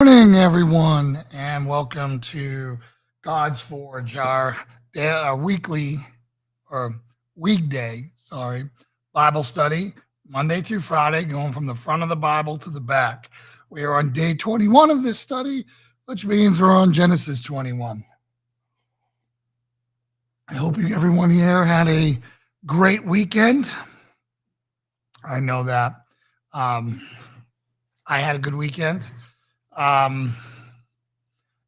Morning, everyone, and welcome to God's Forge, our weekly or weekday, Bible study, Monday through Friday, going from the front of the Bible to the back. We are on day 21 of this study, which means we're on Genesis 21. I hope everyone here had a great weekend. I know that I had a good weekend. Um,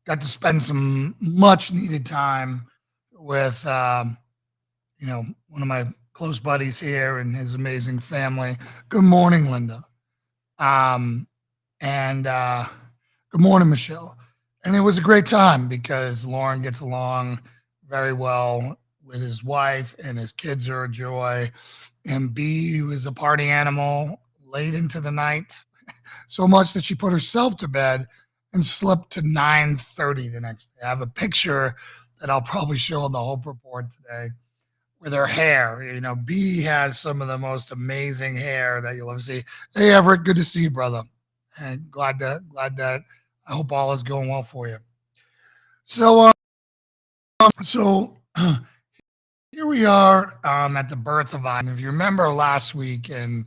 got to spend some much needed time with one of my close buddies here and his amazing family. Good morning, Linda. And good morning, Michelle. And it was a great time because Lauren gets along very well with his wife, and his kids are a joy. And B was a party animal late into the night, so much that she put herself to bed and slept to 9:30 the next day. I have a picture that I'll probably show in the Hope Report today with her hair. B has some of the most amazing hair that you'll ever see. Hey, Everett, good to see you, brother. And glad that I hope all is going well for you. So here we are at the birth of Isaac. If you remember last week in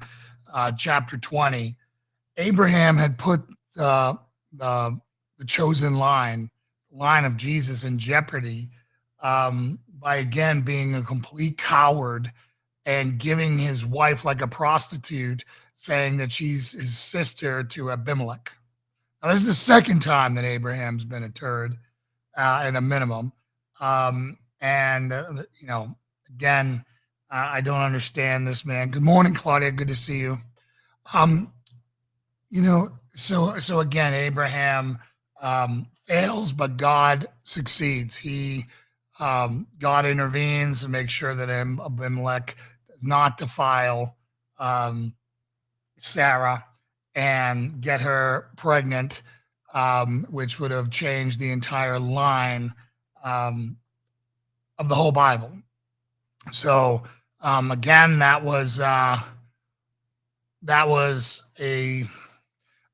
chapter 20, Abraham had put the chosen line of Jesus in jeopardy by again being a complete coward and giving his wife like a prostitute, saying that she's his sister to Abimelech. Now, this is the second time that Abraham's been a turd at a minimum. And again, I don't understand this man. Good morning, Claudia. Good to see you. Um, so again, Abraham fails, but God succeeds. God intervenes to make sure that Abimelech does not defile Sarah and get her pregnant, which would have changed the entire line of the whole Bible. So again, that was a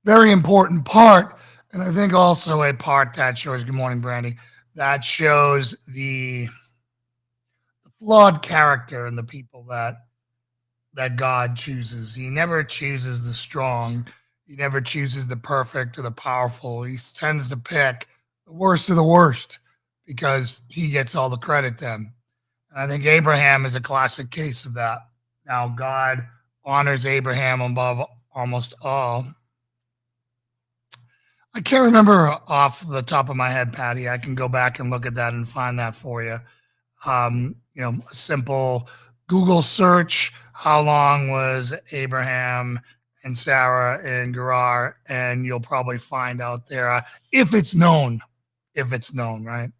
very important part, and I think also a part that shows. Good morning, Brandy. That shows the flawed character and the people that God chooses. He never chooses the strong. He never chooses the perfect or the powerful. He tends to pick the worst of the worst because he gets all the credit then. And I think Abraham is a classic case of that. Now, God honors Abraham above almost all. I can't remember off the top of my head, Patty. I can go back and look at that and find that for you. A simple Google search, how long was Abraham and Sarah in Gerar, and you'll probably find out there if it's known, right?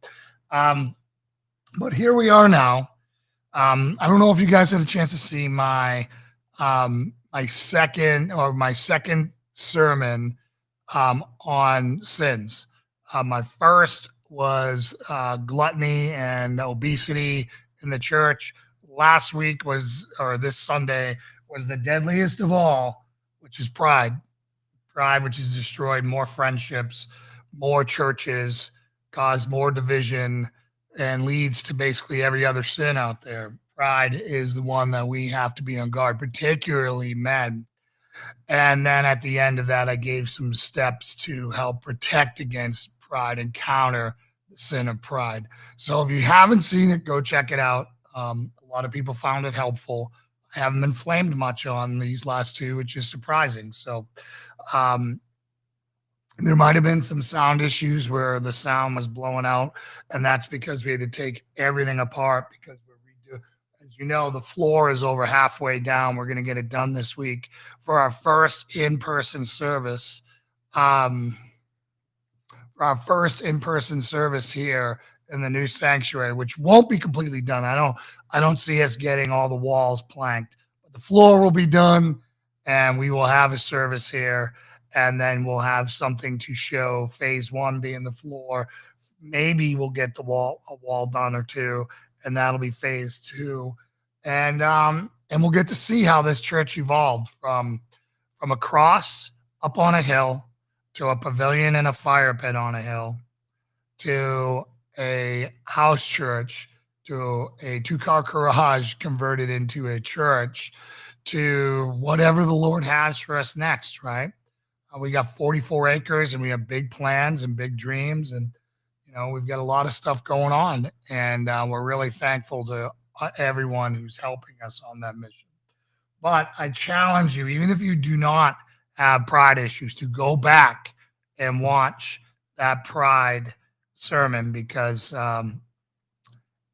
But here we are now. I don't know if you guys had a chance to see my second sermon on sins. My first was gluttony and obesity in the church. Last week this Sunday was the deadliest of all, which is pride. Pride, which has destroyed more friendships, more churches, caused more division, and leads to basically every other sin out there. Pride is the one that we have to be on guard, particularly men. And then at the end of that, I gave some steps to help protect against pride and counter the sin of pride. So if you haven't seen it, go check it out. A lot of people found it helpful. I haven't been flamed much on these last two, which is surprising. So there might have been some sound issues where the sound was blowing out, and that's because we had to take everything apart because as you know, the floor is over halfway down. We're going to get it done this week for our first in-person service. Here in the new sanctuary, which won't be completely done. I don't see us getting all the walls planked, but the floor will be done, and we will have a service here, and then we'll have something to show. Phase one being the floor. Maybe we'll get a wall done or two, and that'll be phase two. And we'll get to see how this church evolved from a cross up on a hill to a pavilion and a fire pit on a hill, to a house church, to a two-car garage converted into a church, to whatever the Lord has for us next, right? We got 44 acres and we have big plans and big dreams. And, we've got a lot of stuff going on. And we're really thankful to everyone who's helping us on that mission. But I challenge you, even if you do not have pride issues, to go back and watch that pride sermon because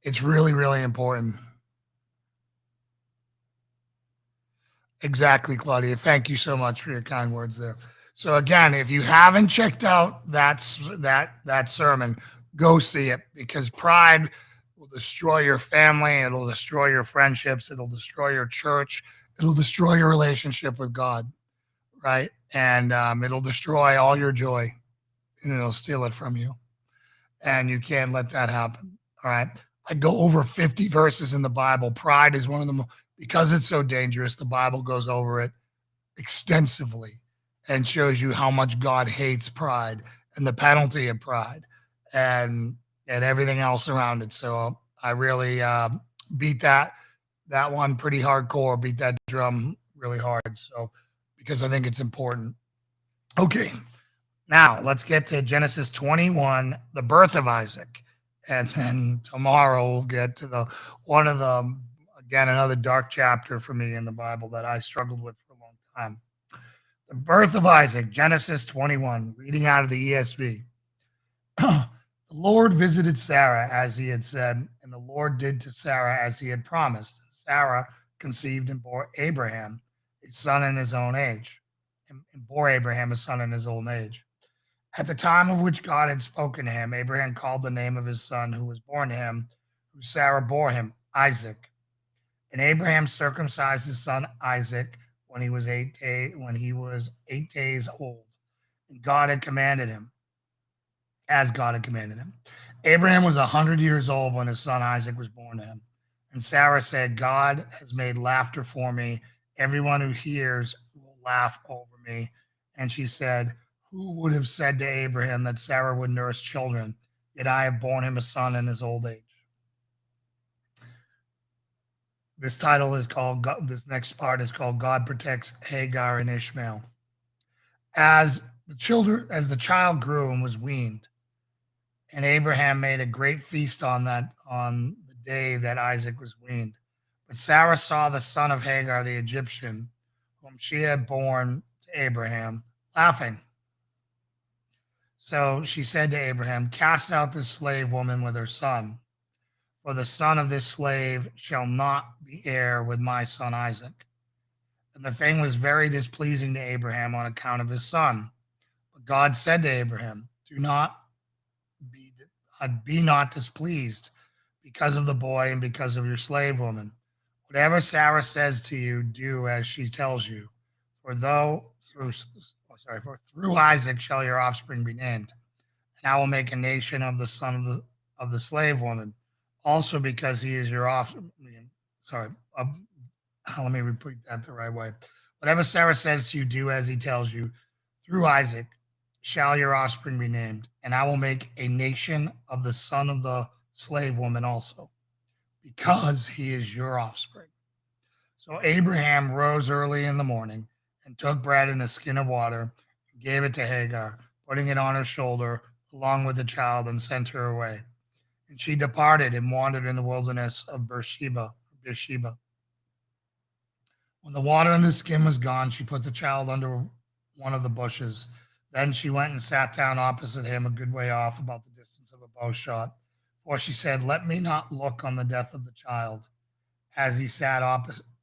it's really, really important. Exactly, Claudia. Thank you so much for your kind words there. So again, if you haven't checked out that sermon, go see it because pride will destroy your family, it'll destroy your friendships, it'll destroy your church, it'll destroy your relationship with God, right? And it'll destroy all your joy, and it'll steal it from you. And you can't let that happen. All right. I go over 50 verses in the Bible. Pride is one of them because it's so dangerous. The Bible goes over it extensively and shows you how much God hates pride and the penalty of pride and everything else around it. So I really beat that one pretty hardcore, beat that drum really hard. So because I think it's important. Okay. Now let's get to Genesis 21, the birth of Isaac. And then tomorrow we'll get to one of the, again, another dark chapter for me in the Bible that I struggled with for a long time. The birth of Isaac, Genesis 21, reading out of the ESV. The Lord visited Sarah as he had said, and the Lord did to Sarah as he had promised. Sarah conceived and bore Abraham a son in his own age, and bore Abraham a son in his old age. At the time of which God had spoken to him, Abraham called the name of his son who was born to him, who Sarah bore him, Isaac. And Abraham circumcised his son Isaac when he was 8 days old. And God had commanded him, as God had commanded him. Abraham was 100 years old when his son Isaac was born to him. And Sarah said, God has made laughter for me. Everyone who hears will laugh over me. And she said, who would have said to Abraham that Sarah would nurse children? Yet I have borne him a son in his old age. This next part is called God Protects Hagar and Ishmael. As the child grew and was weaned, and Abraham made a great feast on the day that Isaac was weaned. But Sarah saw the son of Hagar the Egyptian, whom she had borne to Abraham, laughing. So she said to Abraham, cast out this slave woman with her son, for the son of this slave shall not be heir with my son Isaac. And the thing was very displeasing to Abraham on account of his son. But God said to Abraham, be not displeased because of the boy and because of your slave woman. Whatever Sarah says to you, do as she tells you. For through Isaac shall your offspring be named. And I will make a nation of the son of the slave woman, also because he is your offspring. Let me repeat that the right way. Whatever Sarah says to you, do as he tells you. Through Isaac shall your offspring be named, and I will make a nation of the son of the slave woman also, because he is your offspring. So Abraham rose early in the morning and took bread and a skin of water and gave it to Hagar, putting it on her shoulder along with the child, and sent her away. And she departed and wandered in the wilderness of Beersheba. When the water in the skin was gone, she put the child under one of the bushes. Then she went and sat down opposite him, a good way off, about the distance of a bow shot. For she said, let me not look on the death of the child. As she sat opposite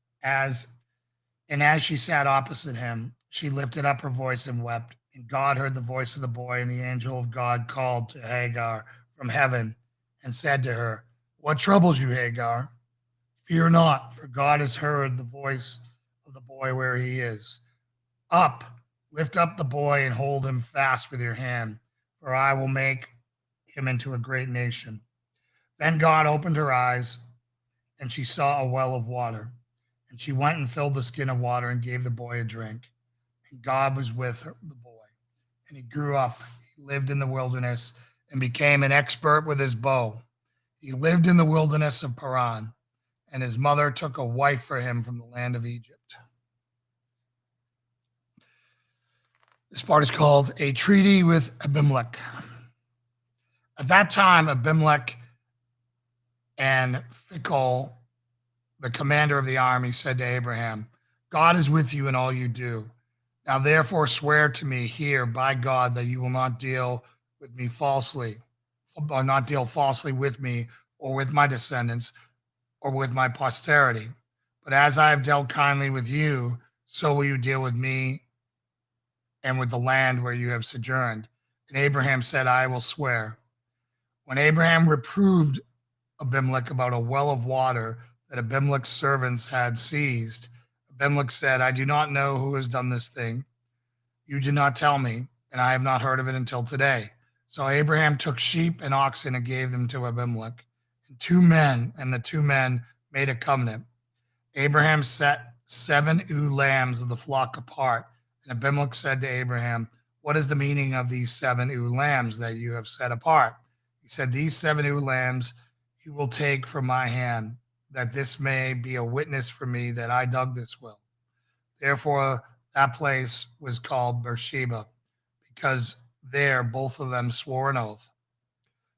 him, she lifted up her voice and wept. And God heard the voice of the boy, and the angel of God called to Hagar from heaven and said to her, what troubles you, Hagar? Fear not, for God has heard the voice of the boy where he is. Up, lift up the boy and hold him fast with your hand, for I will make him into a great nation. Then God opened her eyes, and she saw a well of water. And she went and filled the skin of water and gave the boy a drink. And God was with the boy. and he grew up. He lived in the wilderness and became an expert with his bow. He lived in the wilderness of Paran, and his mother took a wife for him from the land of Egypt. This part is called A Treaty with Abimelech. At that time, Abimelech and Phicol, the commander of the army, said to Abraham, God is with you in all you do. Now therefore swear to me here by God that you will not deal with me falsely, or not deal falsely with me or with my descendants or with my posterity. But as I have dealt kindly with you, so will you deal with me and with the land where you have sojourned. And Abraham said, I will swear. When Abraham reproved Abimelech about a well of water that Abimelech's servants had seized, Abimelech said, I do not know who has done this thing. You did not tell me, and I have not heard of it until today. So Abraham took sheep and oxen and gave them to Abimelech. And the two men made a covenant. Abraham set 7 ewe lambs of the flock apart. And Abimelech said to Abraham, what is the meaning of these 7 ewe lambs that you have set apart? He said, these 7 ewe lambs you will take from my hand, that this may be a witness for me that I dug this well. Therefore, that place was called Beersheba, because there both of them swore an oath.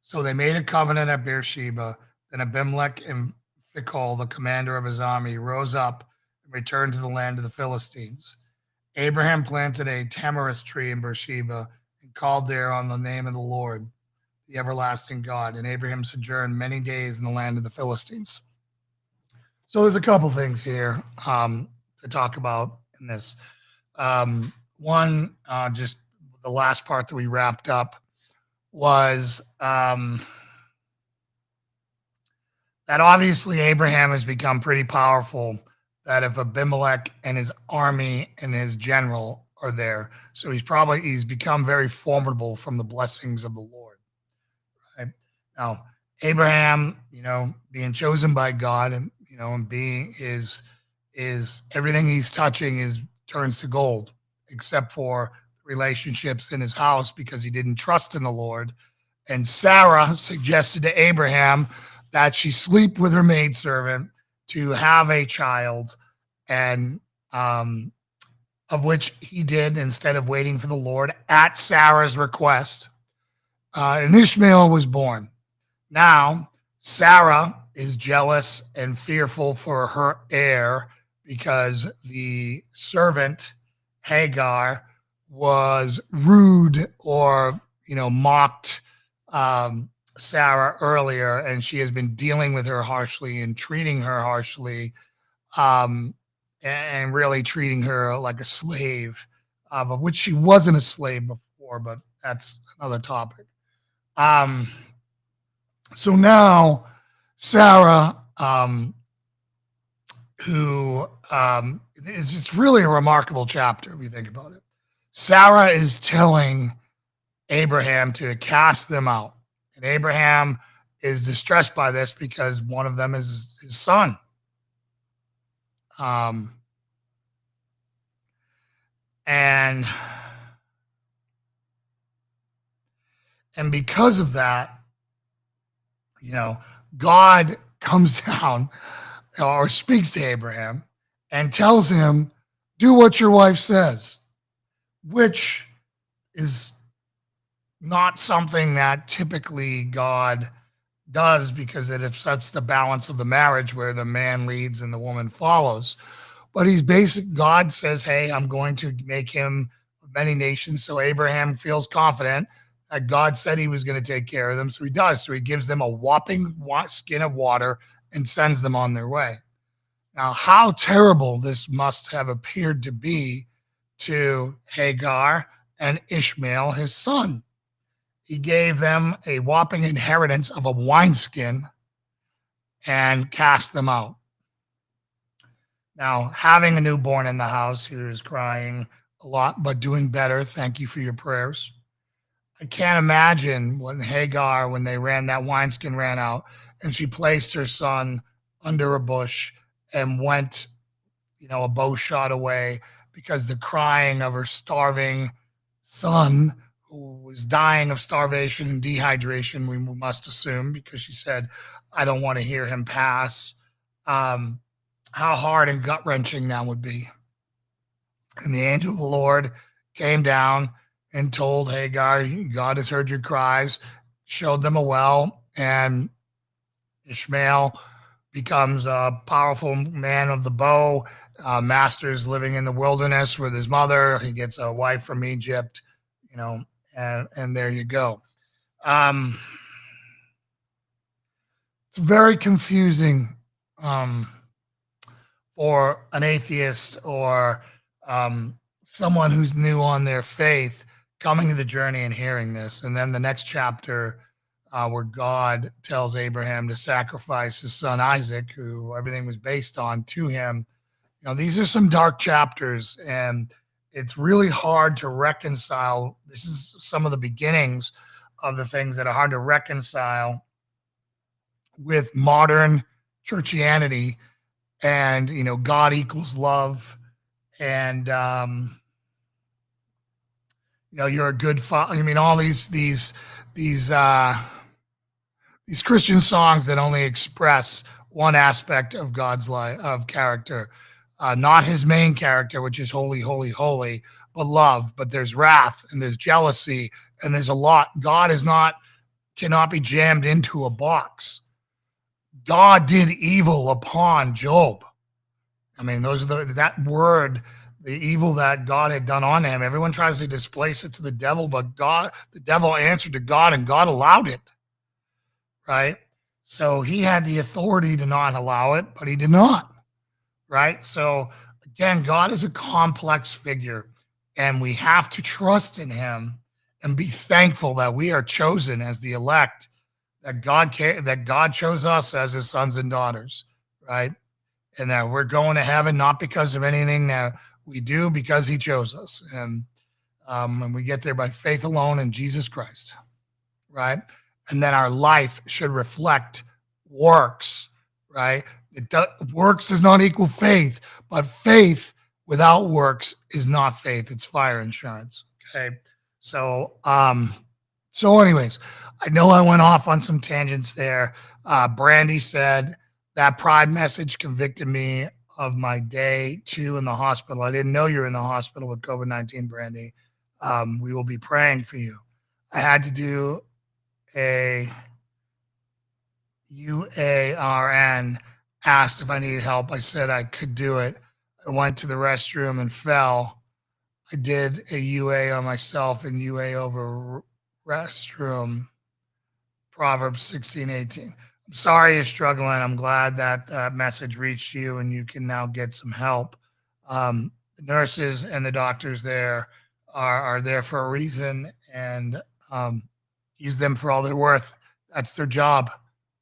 So they made a covenant at Beersheba. Then Abimelech and Phicol, the commander of his army, rose up and returned to the land of the Philistines. Abraham planted a tamarisk tree in Beersheba and called there on the name of the Lord, the everlasting God. And Abraham sojourned many days in the land of the Philistines. So there's a couple things here to talk about in this. One, just the last part that we wrapped up was that obviously Abraham has become pretty powerful, that if Abimelech and his army and his general are there, so he's become very formidable from the blessings of the Lord. Right? Now, Abraham, being chosen by God and, and being is everything he's touching turns to gold, except for relationships in his house because he didn't trust in the Lord. And Sarah suggested to Abraham that she sleep with her maidservant to have a child, and of which he did instead of waiting for the Lord at Sarah's request. And Ishmael was born. Now, Sarah is jealous and fearful for her heir because the servant Hagar was rude or mocked Sarah earlier, and she has been dealing with her harshly and treating her harshly, and really treating her like a slave, of which she wasn't a slave before, but that's another topic. So now Sarah, who is just really a remarkable chapter if you think about it. Sarah is telling Abraham to cast them out. And Abraham is distressed by this because one of them is his son. And because of that, God comes down or speaks to Abraham and tells him, do what your wife says, which is not something that typically God does because it upsets the balance of the marriage where the man leads and the woman follows. But God says, hey, I'm going to make him many nations. So Abraham feels confident that God said he was going to take care of them. So he does. So he gives them a whopping skin of water and sends them on their way. Now, how terrible this must have appeared to be to Hagar and Ishmael, his son. He gave them a whopping inheritance of a wineskin and cast them out. Now, having a newborn in the house who is crying a lot, but doing better, thank you for your prayers. I can't imagine when they ran that wineskin ran out and she placed her son under a bush and went, a bow shot away because the crying of her starving son, who was dying of starvation and dehydration, we must assume, because she said, I don't want to hear him pass. Um, how hard and gut wrenching that would be. And the angel of the Lord came down and told Hagar, God has heard your cries, showed them a well, and Ishmael becomes a powerful man of the bow. Master's living in the wilderness with his mother. He gets a wife from Egypt, you know, and there you go. It's very confusing for an atheist or someone who's new on their faith coming to the journey and hearing this. And then the next chapter where God tells Abraham to sacrifice his son Isaac, who everything was based on, to him. You know, these are some dark chapters, and it's really hard to reconcile. This is some of the beginnings of the things that are hard to reconcile with modern churchianity and, you know, God equals love, and you know, you're a good father. I mean, all these Christian songs that only express one aspect of God's life, of character, not his main character, which is holy, holy, holy, but love. But there's wrath and there's jealousy and there's a lot. God is not, cannot be jammed into a box. God did evil upon Job. I mean, those are that word, the evil that God had done on him. Everyone tries to displace it to the devil, but God, the devil answered to God, and God allowed it. Right? So he had the authority to not allow it, but he did not. Right? So again, God is a complex figure, and we have to trust in him and be thankful that we are chosen as the elect, that God chose us as his sons and daughters, right? And that we're going to heaven not because of anything that we do, because he chose us. And we get there by faith alone in Jesus Christ, right? And then our life should reflect works, right? Works does not equal faith, but faith without works is not faith. It's fire insurance. Okay. So anyways, I know I went off on some tangents there. Brandy said that pride message convicted me of my day 2 in the hospital. I didn't know you were in the hospital with COVID-19, Brandy. We will be praying for you. I had to do a UARN, asked if I needed help. I said I could do it. I went to the restroom and fell. I did a UA on myself and UA over restroom. Proverbs 16:18. I'm sorry you're struggling. I'm glad that message reached you and you can now get some help. The nurses and the doctors there are there for a reason, and use them for all they're worth. That's their job.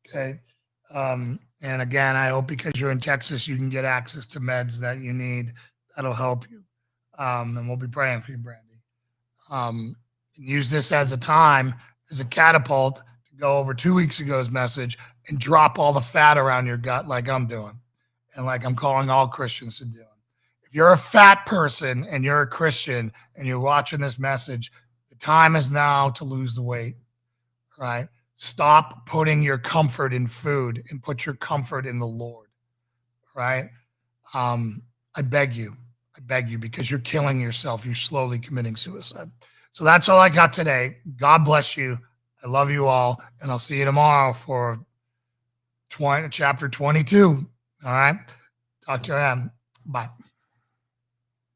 Okay. And again, I hope because you're in Texas, you can get access to meds that you need. That'll help you. And we'll be praying for you, Brandy. And use this as a time, as a catapult to go over 2 weeks ago's message and drop all the fat around your gut like I'm doing and like I'm calling all Christians to do. If you're a fat person and you're a Christian and you're watching this message, the time is now to lose the weight, right? Stop putting your comfort in food and put your comfort in the Lord, right? I beg you, because you're killing yourself. You're slowly committing suicide. So that's all I got today. God bless you. I love you all, and I'll see you tomorrow for chapter 22. All right. Talk to you then. Bye.